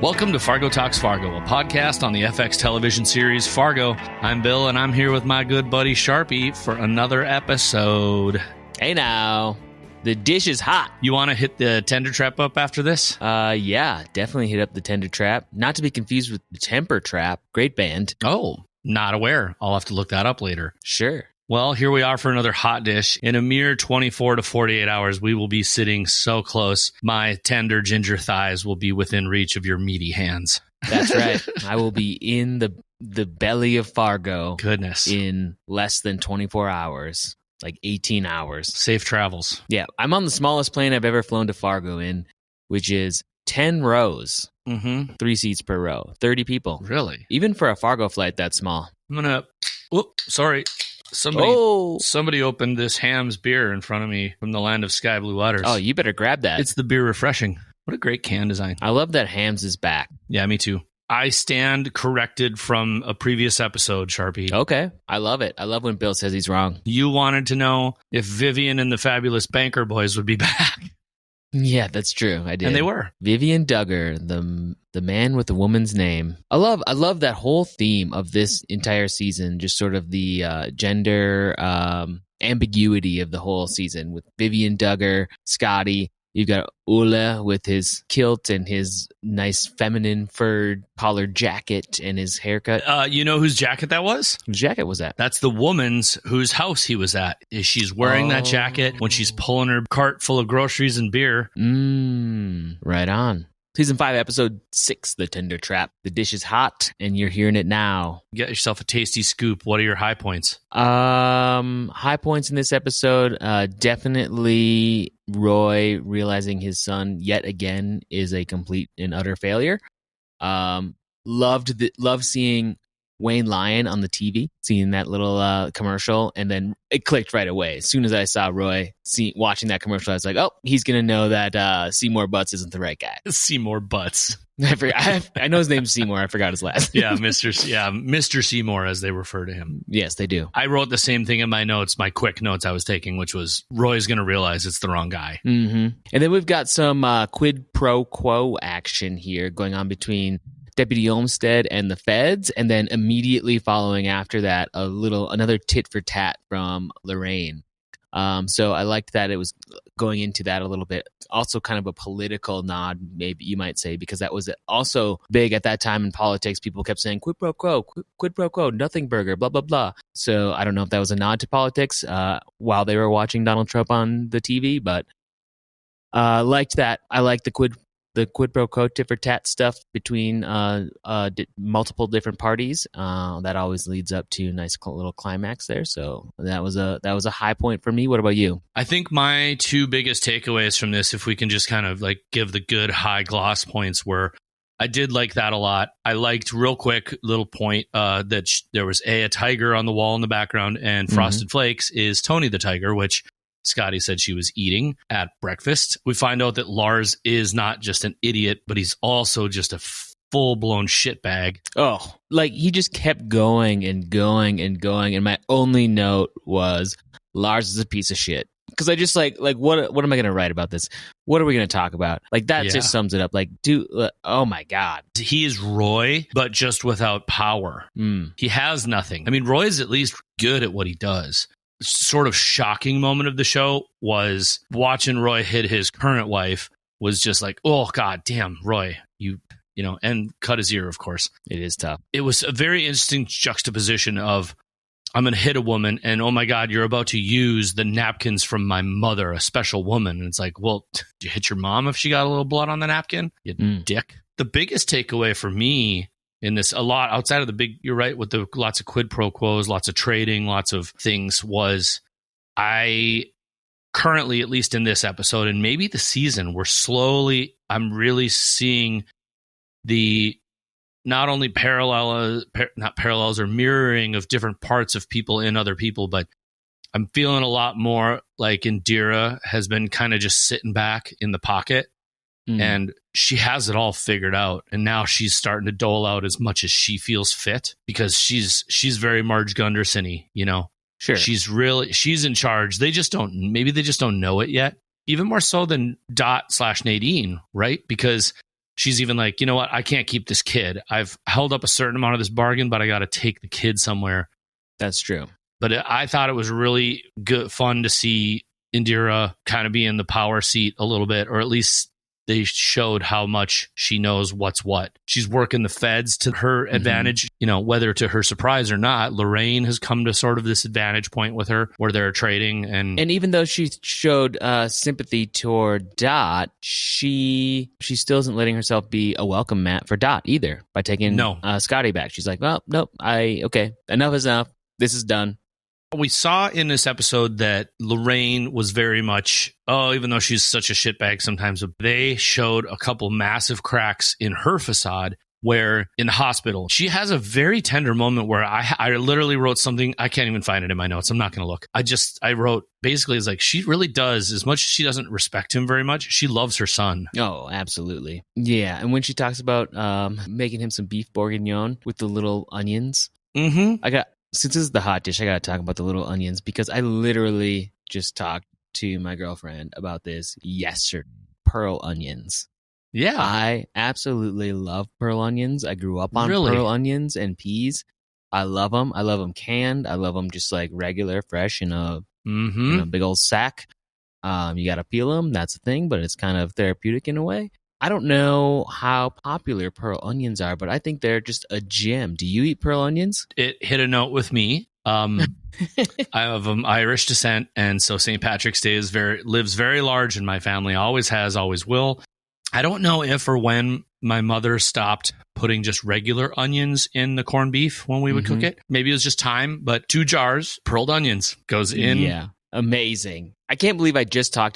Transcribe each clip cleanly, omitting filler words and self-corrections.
Welcome to Fargo Talks Fargo, a podcast on the FX television series Fargo. I'm Bill, and I'm here with my good buddy Charpie for another episode. Hey now, the dish is hot. You want to hit the tender trap up after this? Yeah, definitely hit up the tender trap. Not to be confused with the temper trap. Great band. Oh, not aware. I'll have to look that up later. Sure. Well, here we are for another hot dish. In a mere 24 to 48 hours, we will be sitting so close. My tender ginger thighs will be within reach of your meaty hands. That's right. I will be in the belly of Fargo. Goodness. In less than 24 hours, like 18 hours. Safe travels. Yeah, I'm on the smallest plane I've ever flown to Fargo in, which is 10 rows. 3 seats per row. 30 people. Really? Even for a Fargo flight, that's small. I'm going to... Whoop, sorry. Somebody opened this Ham's beer in front of me from the land of sky blue waters. Oh, you better grab that. It's the beer refreshing. What a great can design. I love that Ham's is back. Yeah, me too. I stand corrected from a previous episode, Charpie. Okay. I love it. I love when Bill says he's wrong. You wanted to know if Vivian and the Fabulous Banker Boys would be back. Yeah, that's true. I did. And they were. Vivian Duggar, the man with the woman's name. I love that whole theme of this entire season, just sort of the gender ambiguity of the whole season with Vivian Duggar, Scotty. You've got Ole with his kilt and his nice feminine furred collared jacket and his haircut. You know whose jacket that was? Whose jacket was that? That's the woman's whose house he was at. She's wearing that jacket when she's pulling her cart full of groceries and beer. Right on. Season 5, episode 6, The Tender Trap. The dish is hot, and you're hearing it now. Get yourself a tasty scoop. What are your high points? High points in this episode, definitely Roy realizing his son yet again is a complete and utter failure. Loved seeing Wayne Lyon on the TV, seeing that little commercial, and then it clicked right away. As soon as I saw Roy watching that commercial, I was like, oh, he's going to know that Seymour Butts isn't the right guy. Seymour Butts. I know his name's Seymour. I forgot his last name. Mr. Seymour, as they refer to him. Yes, they do. I wrote the same thing in my notes, my quick notes I was taking, which was Roy's going to realize it's the wrong guy. And then we've got some quid pro quo action here going on between Deputy Olmsted and the feds, and then immediately following after that, another tit for tat from Lorraine. So I liked that it was going into that a little bit. Also kind of a political nod, maybe you might say, because that was also big at that time in politics. People kept saying quid pro quo, nothing burger, blah, blah, blah. So I don't know if that was a nod to politics while they were watching Donald Trump on the TV, but liked that. I liked the quid pro quo tit for tat stuff between multiple different parties. That always leads up to a nice little climax there. So that was a high point for me. What about you? I think my two biggest takeaways from this, if we can just kind of like give the good high gloss points, were I did like that a lot. I liked real quick little point that there was a tiger on the wall in the background, and Frosted Flakes is Tony the tiger, which Scotty said she was eating at breakfast. We find out that Lars is not just an idiot, but he's also just a full-blown shitbag. Oh, like he just kept going and going and going. And my only note was Lars is a piece of shit. Because I just like what am I going to write about this? What are we going to talk about? Like that just sums it up. Like, dude, oh my God. He is Roy, but just without power. He has nothing. I mean, Roy is at least good at what he does. Sort of shocking moment of the show was watching Roy hit his current wife. Was just like, oh God damn, Roy, you know, and cut his ear, of course. It is tough. It was a very interesting juxtaposition of I'm going to hit a woman and oh my God, you're about to use the napkins from my mother, a special woman. And it's like, well, did you hit your mom if she got a little blood on the napkin? You dick. The biggest takeaway for me in this, a lot outside of the big, you're right, with the lots of quid pro quos, lots of trading, lots of things, was I currently, at least in this episode and maybe the season, I'm really seeing the not only not parallels or mirroring of different parts of people in other people, but I'm feeling a lot more like Indira has been kind of just sitting back in the pocket. And she has it all figured out. And now she's starting to dole out as much as she feels fit because she's very Marge Gunderson-y, you know? Sure. She's in charge. Maybe they just don't know it yet. Even more so than Dot / Nadine, right? Because she's even like, you know what? I can't keep this kid. I've held up a certain amount of this bargain, but I got to take the kid somewhere. That's true. But I thought it was really good, fun to see Indira kind of be in the power seat a little bit, or at least they showed how much she knows what's what. She's working the feds to her advantage, you know, whether to her surprise or not. Lorraine has come to sort of this advantage point with her where they're trading. And even though she showed sympathy toward Dot, she still isn't letting herself be a welcome mat for Dot either by taking Scotty back. She's like, well, nope, okay, enough is enough. This is done. We saw in this episode that Lorraine was very much, even though she's such a shitbag sometimes, they showed a couple massive cracks in her facade where in the hospital, she has a very tender moment where I literally wrote something. I can't even find it in my notes. I'm not going to look. I wrote basically it's like she really does, as much as she doesn't respect him very much, she loves her son. Oh, absolutely. Yeah. And when she talks about making him some beef bourguignon with the little onions, since this is the hot dish, I got to talk about the little onions because I literally just talked to my girlfriend about this yesterday. Pearl onions. Yeah. I absolutely love pearl onions. I grew up on pearl onions and peas. I love them. I love them canned. I love them just like regular, fresh in a big old sack. You got to peel them. That's the thing, but it's kind of therapeutic in a way. I don't know how popular pearl onions are, but I think they're just a gem. Do you eat pearl onions? It hit a note with me. I have Irish descent, and so St. Patrick's Day lives very large in my family. Always has, always will. I don't know if or when my mother stopped putting just regular onions in the corned beef when we would cook it. Maybe it was just time, but 2 jars, pearled onions goes in. Yeah. Amazing. I can't believe I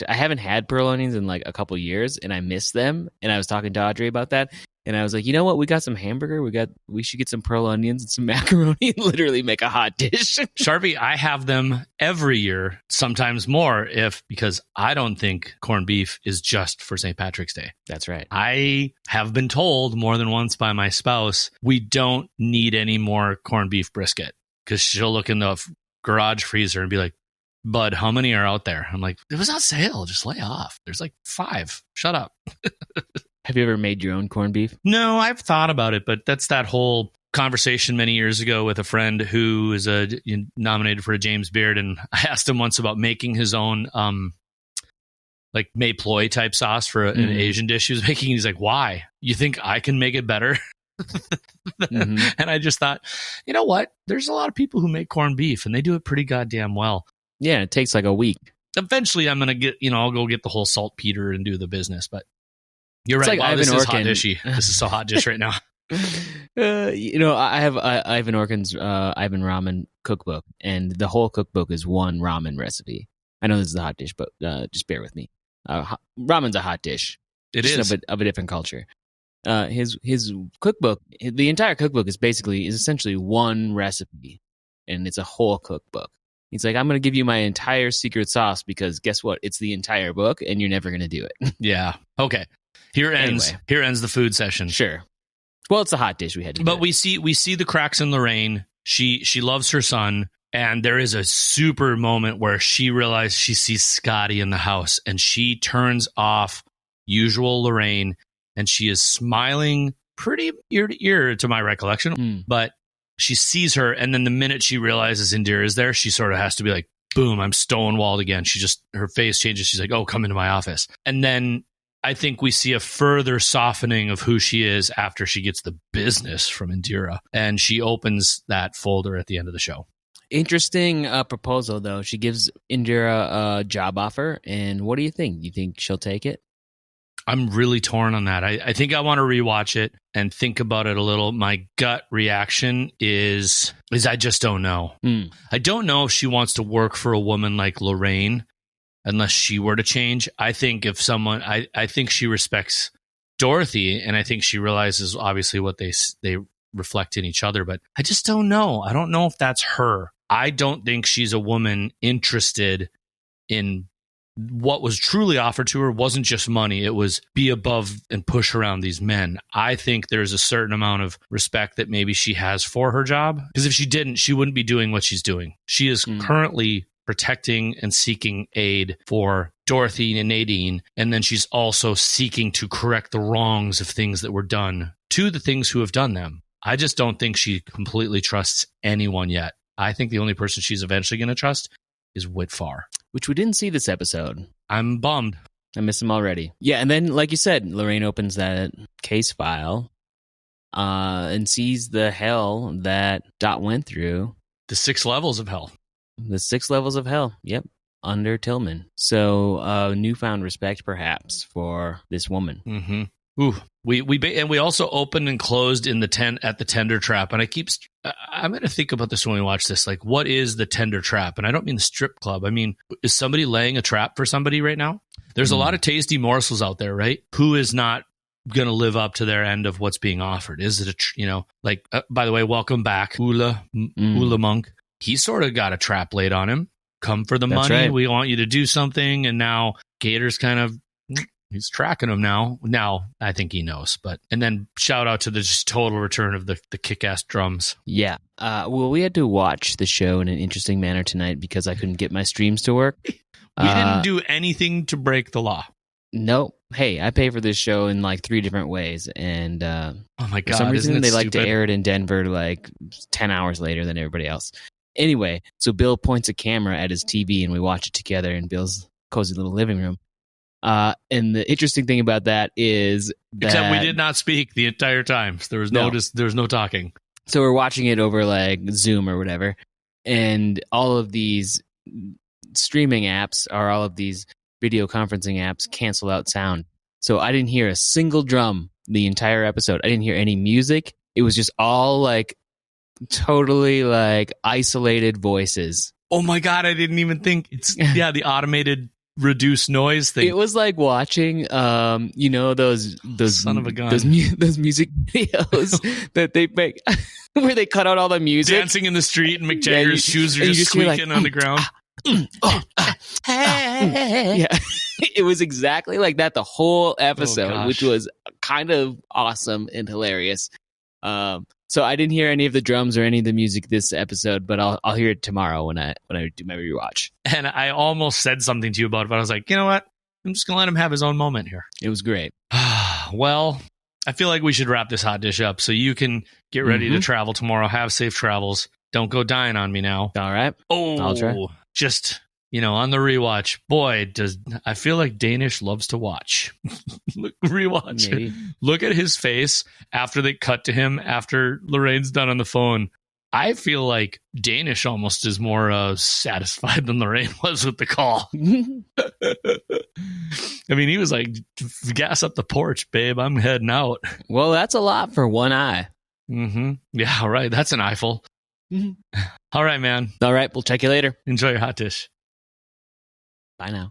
haven't had pearl onions in like a couple years and I miss them. And I was talking to Audrey about that. And I was like, you know what? We got some hamburger. We should get some pearl onions and some macaroni and literally make a hot dish. Charpie, I have them every year, sometimes more because I don't think corned beef is just for St. Patrick's Day. That's right. I have been told more than once by my spouse, we don't need any more corned beef brisket because she'll look in the garage freezer and be like, Bud, how many are out there? I'm like, it was on sale. Just lay off. There's like 5. Shut up. Have you ever made your own corned beef? No, I've thought about it, but that's that whole conversation many years ago with a friend who is nominated for a James Beard. And I asked him once about making his own like may ploy type sauce for an Asian dish he was making. He's like, why? You think I can make it better? And I just thought, you know what? There's a lot of people who make corned beef and they do it pretty goddamn well. Yeah, it takes like a week. Eventually, I'm going to get, I'll go get the whole saltpeter and do the business. But you're right. Like wow, this is hot dishy. This is so hot dish right now. I have Ivan Orkin's Ivan Ramen cookbook, and the whole cookbook is one ramen recipe. I know this is a hot dish, but just bear with me. Ramen's a hot dish. It is of a different culture. His cookbook, the entire cookbook is essentially one recipe, and it's a whole cookbook. He's like, I'm going to give you my entire secret sauce because guess what? It's the entire book and you're never going to do it. Yeah. Okay. Here ends the food session. Sure. Well, it's a hot dish we had to do. But we see the cracks in Lorraine. She loves her son. And there is a super moment where she realizes she sees Scotty in the house and she turns off usual Lorraine and she is smiling pretty ear to ear to my recollection. But she sees her, and then the minute she realizes Indira is there, she sort of has to be like, boom, I'm stonewalled again. Her face changes. She's like, oh, come into my office. And then I think we see a further softening of who she is after she gets the business from Indira. And she opens that folder at the end of the show. Interesting proposal, though. She gives Indira a job offer. And what do you think? You think she'll take it? I'm really torn on that. I think I want to rewatch it and think about it a little. My gut reaction is I just don't know. I don't know if she wants to work for a woman like Lorraine unless she were to change. I think if someone, I think she respects Dorothy, and I think she realizes obviously what they reflect in each other, but I just don't know. I don't know if that's her. I don't think she's a woman interested in what was truly offered to her wasn't just money. It was be above and push around these men. I think there's a certain amount of respect that maybe she has for her job. Because if she didn't, she wouldn't be doing what she's doing. She is currently protecting and seeking aid for Dorothy and Nadine, and then she's also seeking to correct the wrongs of things that were done to the things who have done them. I just don't think she completely trusts anyone yet. I think the only person she's eventually going to trust is Whitfar. Which we didn't see this episode. I'm bummed. I miss him already. Yeah, and then, like you said, Lorraine opens that case file and sees the hell that Dot went through. The 6 levels of hell. The 6 levels of hell. Yep. Under Tillman. So newfound respect, perhaps, for this woman. Mm-hmm. Ooh, we also opened and closed in the at the tender trap, and I'm going to think about this when we watch this. Like, what is the tender trap? And I don't mean the strip club. I mean, is somebody laying a trap for somebody right now? There's a lot of tasty morsels out there, right? Who is not going to live up to their end of what's being offered? Is it by the way, welcome back, Ula Monk. He sort of got a trap laid on him. Come for the money. Right. We want you to do something, and now Gator's kind of. He's tracking him now. Now, I think he knows. And then shout out to the just total return of the kick-ass drums. Yeah. Well, we had to watch the show in an interesting manner tonight because I couldn't get my streams to work. We didn't do anything to break the law. No. Hey, I pay for this show in like 3 different ways. And oh my God, for some reason, they like stupid? to air it in Denver like 10 hours later than everybody else. Anyway, so Bill points a camera at his TV and we watch it together in Bill's cozy little living room. And the interesting thing about that is that... Except we did not speak the entire time. So there was no talking. So we're watching it over like Zoom or whatever. And all of these streaming apps or all of these video conferencing apps cancel out sound. So I didn't hear a single drum the entire episode. I didn't hear any music. It was just all like totally like isolated voices. Oh my God, I didn't even think the automated reduce noise thing. It was like watching, those son of a gun, those music videos that they make where they cut out all the music, dancing in the street, and Mick Jagger's shoes are just squeaking on the ground. Yeah, it was exactly like that the whole episode, which was kind of awesome and hilarious. So I didn't hear any of the drums or any of the music this episode, but I'll hear it tomorrow when I do my rewatch. And I almost said something to you about it, but I was like, you know what? I'm just gonna let him have his own moment here. It was great. Well, I feel like we should wrap this hot dish up so you can get ready to travel tomorrow. Have safe travels. Don't go dying on me now. All right. Oh, I'll try. Just on the rewatch, boy, I feel like Danish loves to watch. Rewatch. Maybe. Look at his face after they cut to him after Lorraine's done on the phone. I feel like Danish almost is more satisfied than Lorraine was with the call. I mean, he was like, gas up the porch, babe. I'm heading out. Well, that's a lot for one eye. Mm-hmm. Yeah, right. That's an eyeful. All right, man. All right. We'll check you later. Enjoy your hot dish. Bye now.